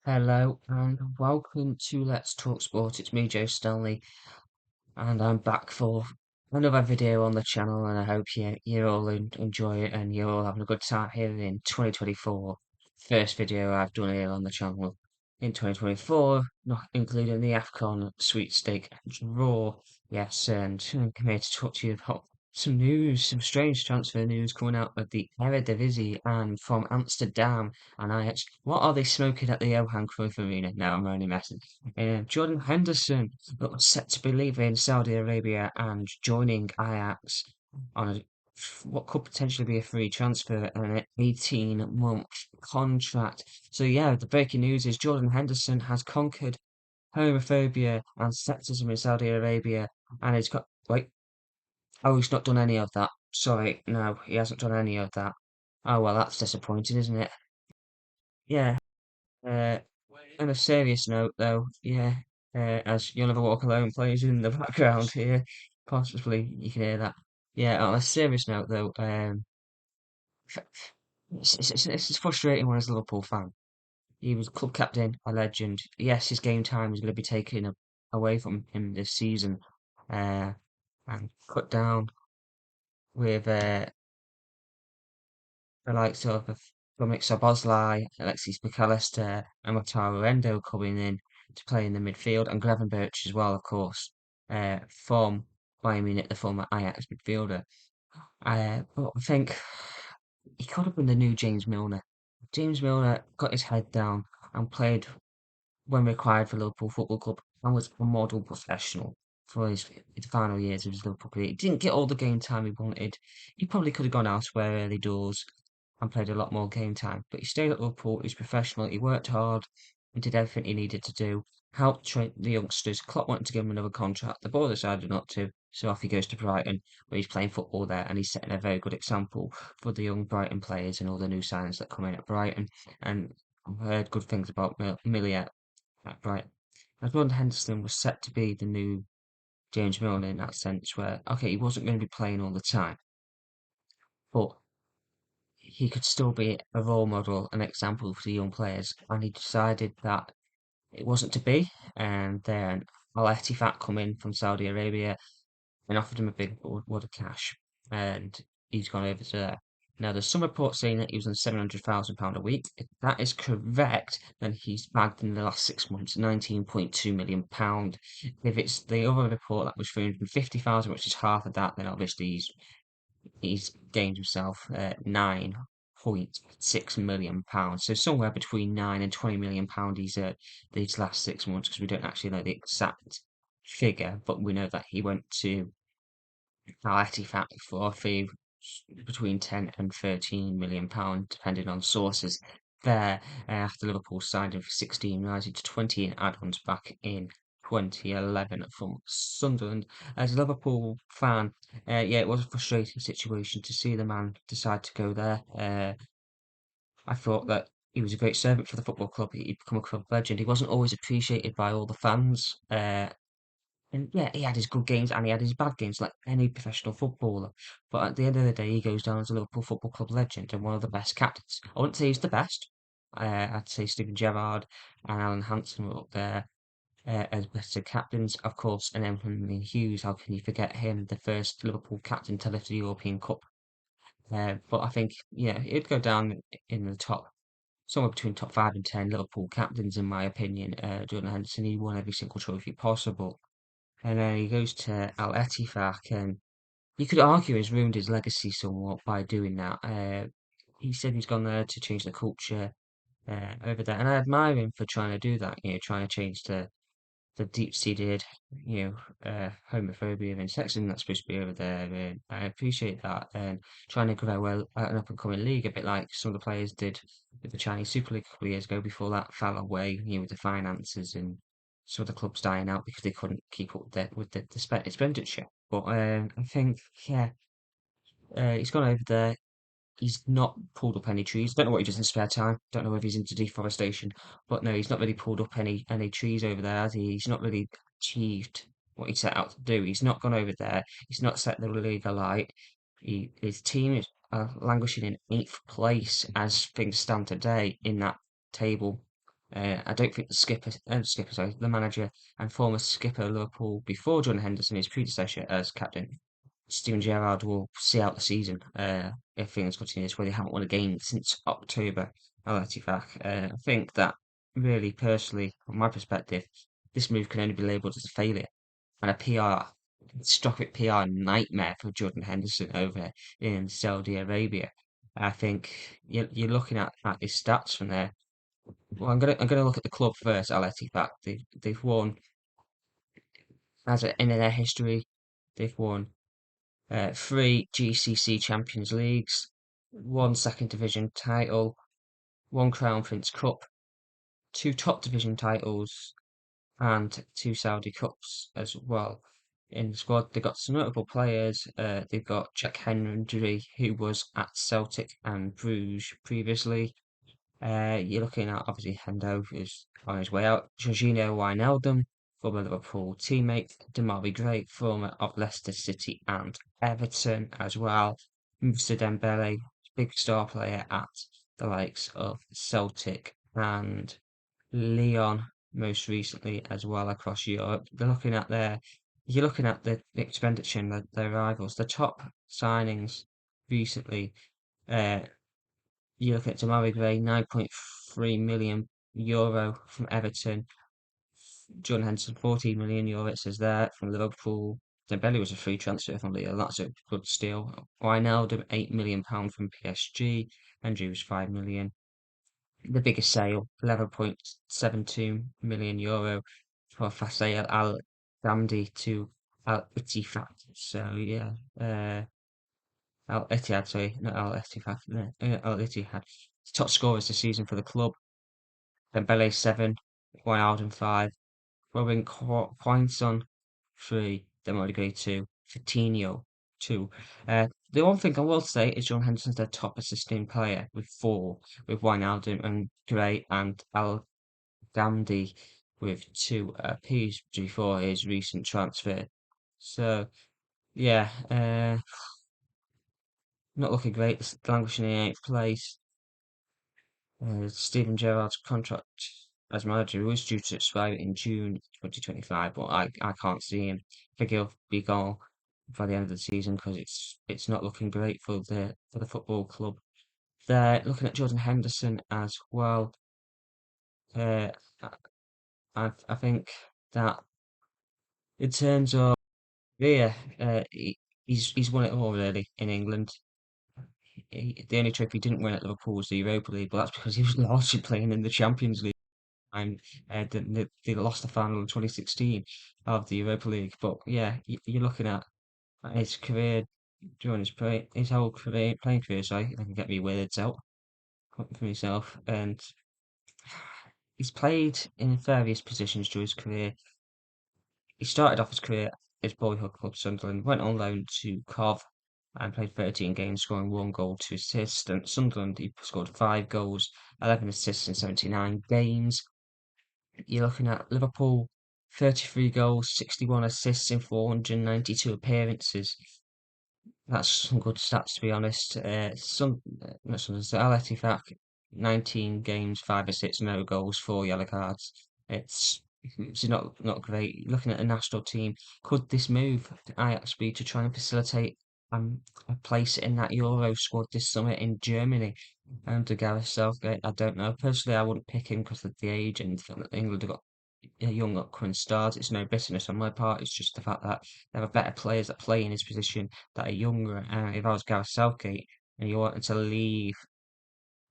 Hello and welcome to Let's Talk Sport. It's me, Joe Stanley, and I'm back for another video on the channel. And I hope you all enjoy it and you're all having a good time here in 2024. First video I've done here on the channel in 2024, not including the AFCON sweepstake draw. Yes, and I'm here to talk to you about some news, some strange transfer news coming out of the Eredivisie and from Amsterdam and Ajax. What are they smoking at the Johan Cruyff Arena? No, I'm only messing. Jordan Henderson looks set to be leaving Saudi Arabia and joining Ajax on what could potentially be a free transfer and an 18-month contract. So yeah, the breaking news is Jordan Henderson has conquered homophobia and sexism in Saudi Arabia, and he's got wait, oh, he's not done any of that. Sorry, no, he hasn't done any of that. Oh well, that's disappointing, isn't it? Yeah. Uh, on a serious note, though, yeah, as You'll Never Walk Alone plays in the background here, possibly you can hear that. Yeah, on a serious note, though, it's frustrating when as a Liverpool fan. He was club captain, a legend. Yes, his game time is going to be taken away from him this season, uh, and cut down with the likes of Dominic Szoboszlai, Alexis McAllister, and Wataru Endo coming in to play in the midfield, and Gravenberch as well, of course, from Bayern Munich, the former Ajax midfielder. But I think he could have been the new James Milner. James Milner got his head down and played when required for Liverpool Football Club and was a model professional for his final years of his Liverpool career. He didn't get all the game time he wanted. He probably could have gone elsewhere early doors and played a lot more game time, but he stayed at Liverpool. He was professional. He worked hard and did everything he needed to do. Helped train the youngsters. Klopp wanted to give him another contract. The board decided not to, so off he goes to Brighton, where he's playing football there, and he's setting a very good example for the young Brighton players and all the new signings that come in at Brighton. And I've heard good things about Millie at Brighton. And Jordan Henderson was set to be the new James Milner in that sense, where okay, he wasn't going to be playing all the time, but he could still be a role model, an example for the young players. And he decided that it wasn't to be. And then Al Ettifaq come in from Saudi Arabia and offered him a big wad of cash. And he's gone over to there. Now, there's some reports saying that he was on £700,000 a week. If that is correct, then he's bagged in the last 6 months £19.2 million. If it's the other report that was 350,000, which is half of that, then obviously he's gained himself £9.6 million. So somewhere between £9 and £20 million he's earned these last 6 months because we don't actually know the exact figure, but we know that he went to Al Ettifaq for a fee between 10 and £13 million, depending on sources. There, after Liverpool signed him for 16, rising to 20 in add-ons back in 2011 from Sunderland. As a Liverpool fan, yeah, it was a frustrating situation to see the man decide to go there. I thought that he was a great servant for the football club. He'd become a club legend. He wasn't always appreciated by all the fans. And yeah, he had his good games and he had his bad games like any professional footballer. But at the end of the day, he goes down as a Liverpool Football Club legend and one of the best captains. I wouldn't say he's the best. I'd say Steven Gerrard and Alan Hansen were up there as better captains, of course. And then from Hughes, how can you forget him, the first Liverpool captain to lift the European Cup? But I think, yeah, it'd go down in the top, somewhere between top 5 and 10 Liverpool captains, in my opinion. Jordan Henderson, he won every single trophy possible. And then he goes to Al Ettifaq, and you could argue he's ruined his legacy somewhat by doing that. He said he's gone there to change the culture over there, and I admire him for trying to do that. Trying to change the deep-seated, homophobia and sexism that's supposed to be over there. And I appreciate that, and trying to grow an up-and-coming league, a bit like some of the players did with the Chinese Super League a couple of years ago. Before that fell away, with the finances and some of the clubs dying out because they couldn't keep up with the expenditure. But I think, yeah, he's gone over there. He's not pulled up any trees. Don't know what he does in spare time. Don't know if he's into deforestation. But no, he's not really pulled up any trees over there, has he? He's not really achieved what he set out to do. He's not gone over there. He's not set the league alight. His team is languishing in eighth place as things stand today in that table. I don't think sorry, the manager and former skipper of Liverpool before Jordan Henderson, his predecessor as captain, Steven Gerrard will see out the season if things continue this way. They haven't won a game since October. Al I think that really, personally, from my perspective, this move can only be labelled as a failure and a PR, catastrophic PR nightmare for Jordan Henderson over in Saudi Arabia. I think you're looking at his stats from there. Well, I'm gonna look at the club first. Al Ettifaq. They've won in their history. They've won three GCC Champions Leagues, one second division title, one Crown Prince Cup, two top division titles, and two Saudi Cups as well. In the squad, they've got some notable players. They've got Jack Henry, who was at Celtic and Bruges previously. You're looking at obviously Hendo is on his way out. Jorginho Wijnaldum, former Liverpool teammate. Demarai Gray, former of Leicester City and Everton as well. Moussa Dembele, big star player at the likes of Celtic and Lyon most recently as well across Europe. You're looking at the expenditure and their rivals. The top signings recently, uh, you look at Demarai Gray, €9.3 million from Everton. Jordan Henderson, €14 million, it says there, from Liverpool. Dembele was a free transfer from Lille, that's a good steal. Wijnaldum, £8 million from PSG. Andrews, €5 million. The biggest sale, €11.72 million for Faisal Al Gamdi to Al Ittihad. So yeah, Al Ittihad, sorry, not Al Ittihad, no, Al Ittihad. Top scorers this season for the club. Dembele 7, Wijnaldum 5, Robin Quainson 3, Demarai 2, Coutinho 2. The one thing I will say is John Henderson's their top assisting player with 4, with Wijnaldum and Gray and Al Gandhi with 2 apiece before his recent transfer. So yeah, not looking great. Languishing in 8th place. Steven Gerrard's contract as manager was due to expire in June 2025, but I can't see him. I think he'll be gone by the end of the season because it's not looking great for the football club. They're looking at Jordan Henderson as well. Uh, I think that in terms of career, he's won it all really in England. The only trophy he didn't win at Liverpool was the Europa League, but that's because he was largely playing in the Champions League. And they lost the final in 2016 of the Europa League. But yeah, you're looking at his career during his whole career, playing career. Sorry, I can get me words out for myself. And he's played in various positions during his career. He started off his career at his boyhood club Sunderland, went on loan to Cov and played 13 games, scoring 1 goal, 2 assists. And at Sunderland, he scored 5 goals, 11 assists in 79 games. You're looking at Liverpool, 33 goals, 61 assists in 492 appearances. That's some good stats, to be honest. Not some, Al Ettifaq, 19 games, 5 assists, no goals, 4 yellow cards. It's not great. Looking at the national team, could this move to Ajax be to try and facilitate a place in that Euro squad this summer in Germany under Gareth Southgate? I don't know. Personally, I wouldn't pick him because of the age and the fact that England have got young upcoming stars. It's no bitterness on my part. It's just the fact that there are better players that play in his position that are younger. And if I was Gareth Southgate and you wanted to leave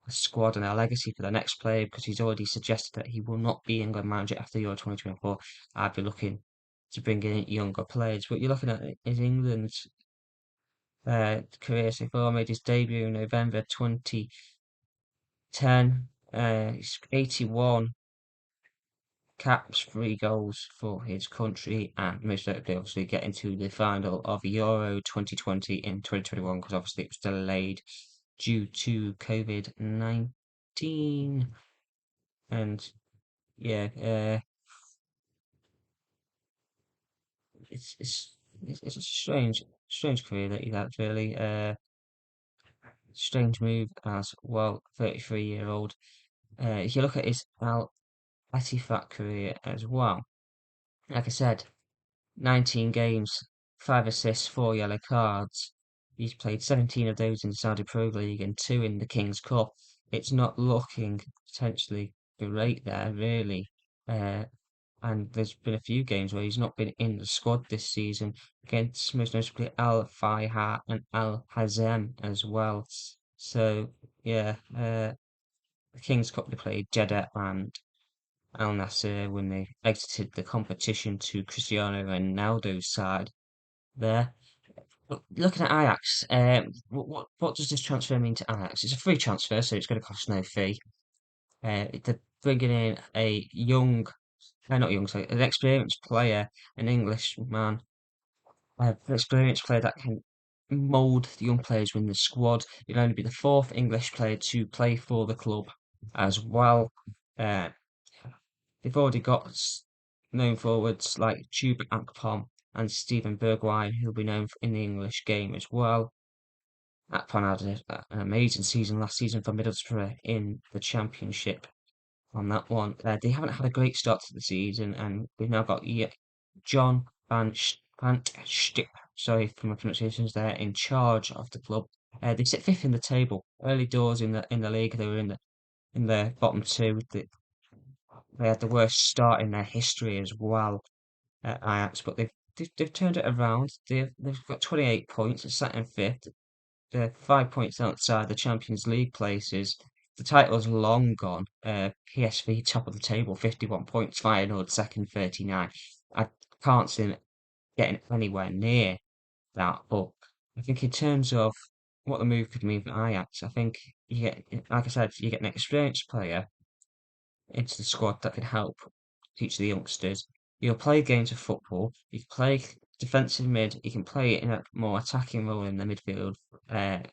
a squad and a legacy for the next player because he's already suggested that he will not be England manager after Euro 2024, I'd be looking to bring in younger players. But you're looking at is England's career so far, made his debut in November 2010. He's 81 caps, 3 goals for his country, and most notably, obviously, getting to the final of Euro 2020 in 2021 because obviously it was delayed due to COVID-19. And yeah, it's it's it's a strange career that he's had, really. Strange move as well. 33-year-old. If you look at his Ettifat career as well. Like I said, 19 games, 5 assists, 4 yellow cards. He's played 17 of those in the Saudi Pro League and two in the King's Cup. It's not looking potentially great there, really. Uh, and there's been a few games where he's not been in the squad this season, against most notably Al Fayha and Al Hazem as well. So, yeah, the King's Cup they played Jeddah and Al Nassr when they exited the competition to Cristiano Ronaldo's side there. But looking at Ajax, what does this transfer mean to Ajax? It's a free transfer, so it's going to cost no fee. They're bringing in a not young, sorry, an experienced player, an Englishman, an experienced player that can mould the young players within the squad. He'll only be the fourth English player to play for the club as well. Uh, they've already got known forwards like Chuba Akpom and Stephen Bergwijn, who'll be known in the English game as well. Akpom had an amazing season last season for Middlesbrough in the Championship on that one. They haven't had a great start to the season, and we've now got John Van Stip, sorry for my pronunciations there, in charge of the club. They sit fifth in the table. Early doors in the league, they were in the bottom two. They had the worst start in their history as well at Ajax, but they've turned it around. They've got 28 points. They're sat in fifth. They're 5 points outside the Champions League places. The title's long gone. PSV top of the table, 51 points. Feyenoord second, 39. I can't see them getting anywhere near that. But I think in terms of what the move could mean for Ajax, I think you get, like I said, you get an experienced player into the squad that can help teach the youngsters. You'll play games of football. You can play defensive mid. You can play in a more attacking role in the midfield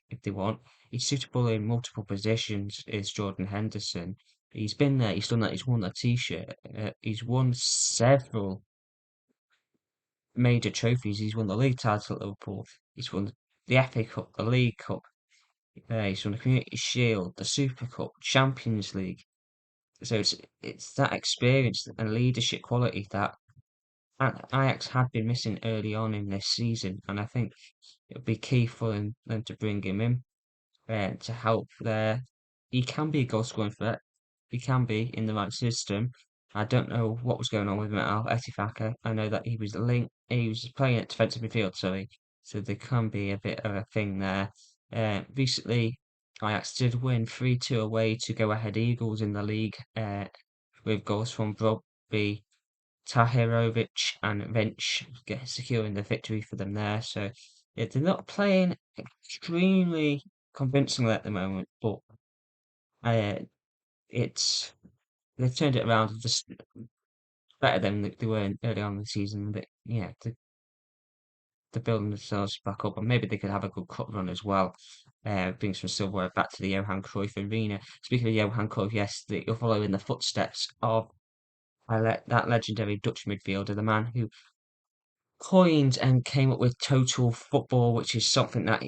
if they want. He's suitable in multiple positions. Is Jordan Henderson? He's been there. He's done that. He's won a T-shirt. He's won several major trophies. He's won the league title at Liverpool. He's won the FA Cup, the League Cup. He's won the Community Shield, the Super Cup, Champions League. So it's that experience and leadership quality that Ajax had been missing early on in this season, and I think it would be key for them to bring him in to help there. He can be a goal scoring threat. He can be in the right system. I don't know what was going on with him at Al Ettifaka. I know that he was playing at defensive midfield, sorry. So there can be a bit of a thing there. Recently, Ajax did win 3-2 away to go ahead Eagles in the league, with goals from Robbie Tahirovic and Vench securing the victory for them there. So yeah, they're not playing extremely convincingly at the moment, but uh, it's they've turned it around just better than they were early on in the season. But yeah, they're building themselves back up, and maybe they could have a good cup run as well. Bring some silverware back to the Johan Cruyff Arena. Speaking of Johan Cruyff, yes, you'll follow in the footsteps of that legendary Dutch midfielder, the man who coined and came up with total football, which is something that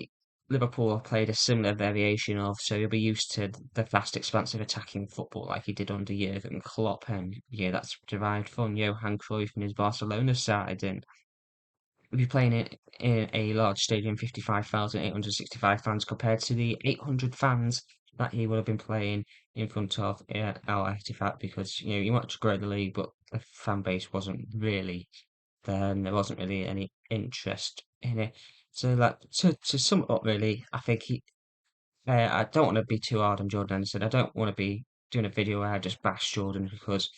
Liverpool have played a similar variation of. So you'll be used to the fast, expansive attacking football like he did under Jurgen Klopp, and yeah, that's derived from Johan Cruyff and his Barcelona side. And we'll be playing it in a large stadium, 55,865 fans, compared to the 800 fans that he would have been playing in front of Al Ettifaq, because you want to grow the league, but the fan base wasn't really then there wasn't really any interest in it. So like to sum it up really, I think I don't want to be too hard on Jordan Henderson. I don't want to be doing a video where I just bash Jordan because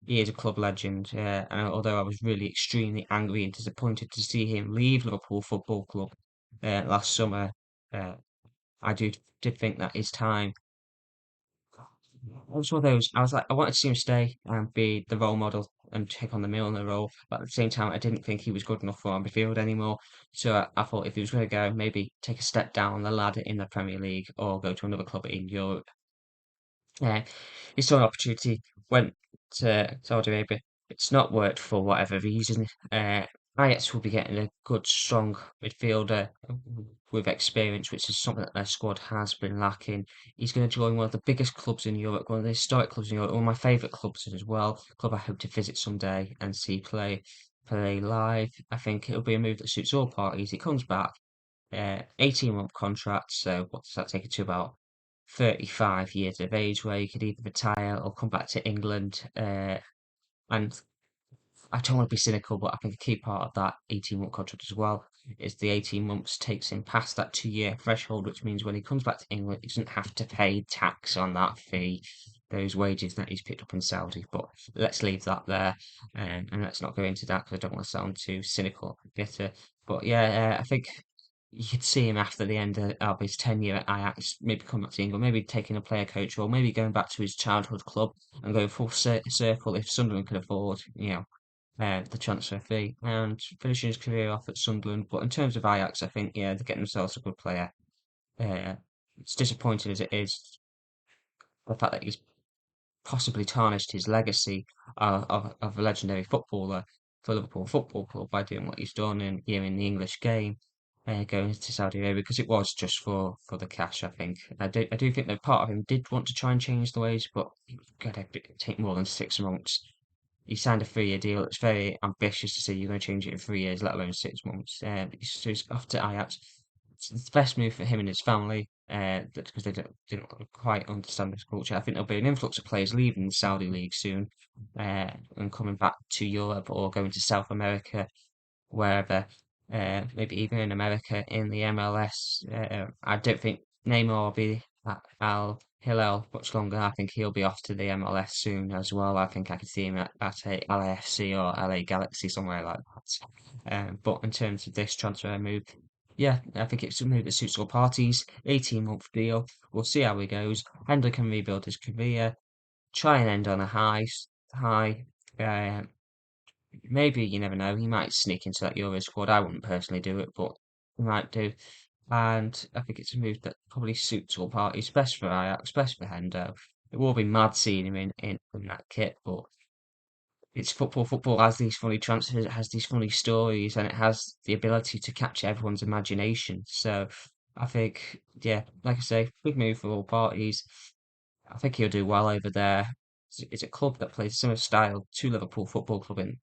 he is a club legend. And although I was really extremely angry and disappointed to see him leave Liverpool Football Club last summer, uh, I did think that his time it was one of those. I was like, I wanted to see him stay and be the role model and take on the Milner role, but at the same time, I didn't think he was good enough for our midfield anymore. So I thought if he was going to go, maybe take a step down the ladder in the Premier League or go to another club in Europe. Uh, he saw an opportunity, went to Saudi Arabia. It's not worked for whatever reason. Ajax will be getting a good, strong midfielder with experience, which is something that their squad has been lacking. He's going to join one of the biggest clubs in Europe, one of the historic clubs in Europe, one of my favourite clubs as well. Club I hope to visit someday and see play live. I think it'll be a move that suits all parties. He comes back, 18-month contract, so what does that take it to about 35 years of age, where you could either retire or come back to England. And I don't want to be cynical, but I think a key part of that 18-month contract as well is the 18 months takes him past that 2 year threshold, which means when he comes back to England, he doesn't have to pay tax on that fee, those wages that he's picked up in Saudi. But let's leave that there, and let's not go into that because I don't want to sound too cynical and bitter. But yeah, I think you could see him after the end of his tenure at Ajax, maybe come back to England, maybe taking a player coach role, maybe going back to his childhood club and going full circle if Sunderland can afford, the transfer fee and finishing his career off at Sunderland. But in terms of Ajax, I think, yeah, they're getting themselves a good player. Uh, it's disappointing as it is, the fact that he's possibly tarnished his legacy of a legendary footballer for Liverpool Football Club by doing what he's done in here in the English game, going to Saudi Arabia because it was just for the cash. I think I do think that part of him did want to try and change the ways, but it's gonna take more than 6 months. He signed a 3 year deal. It's very ambitious to say you're going to change it in 3 years, let alone 6 months. So he's off to Ajax. It's the best move for him and his family, because they didn't quite understand this culture. I think there'll be an influx of players leaving the Saudi league soon, and coming back to Europe or going to South America, wherever, maybe even in America in the MLS. I don't think Neymar will be at Al Hilal much longer. I think he'll be off to the MLS soon as well. I think I could see him at a LAFC or LA Galaxy somewhere like that. But in terms of this transfer move, yeah, I think it's a move that suits all parties. 18-month deal. We'll see how he goes. Hendry can rebuild his career, try and end on a high. Uh, Maybe you never know. He might sneak into that Euro squad. I wouldn't personally do it, but he might do. And I think it's a move that probably suits all parties. Best for Ajax, best for Hendo. It will be mad seeing him in that kit, but it's football. Football has these funny transfers, it has these funny stories, and it has the ability to capture everyone's imagination. So I think, yeah, like I say, big move for all parties. I think he'll do well over there. It's a club that plays similar style to Liverpool Football Club in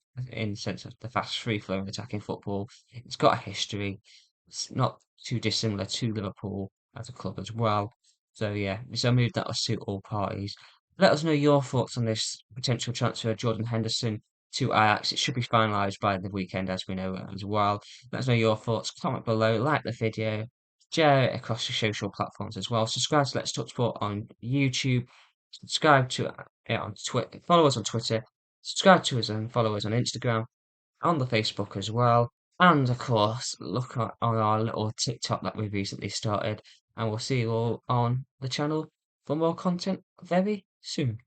the sense of the fast, free-flowing attacking football. It's got a history. It's not too dissimilar to Liverpool as a club as well. So yeah, it's a move that will suit all parties. Let us know your thoughts on this potential transfer of Jordan Henderson to Ajax. It should be finalised by the weekend, as we know as well. Let us know your thoughts. Comment below, like the video, share it across your social platforms as well. Subscribe to Let's Talk Sport on YouTube. Subscribe to it on Twitter. Follow us on Twitter. Subscribe to us and follow us on Instagram, on the Facebook as well. And of course, look on our little TikTok that we've recently started. And we'll see you all on the channel for more content very soon.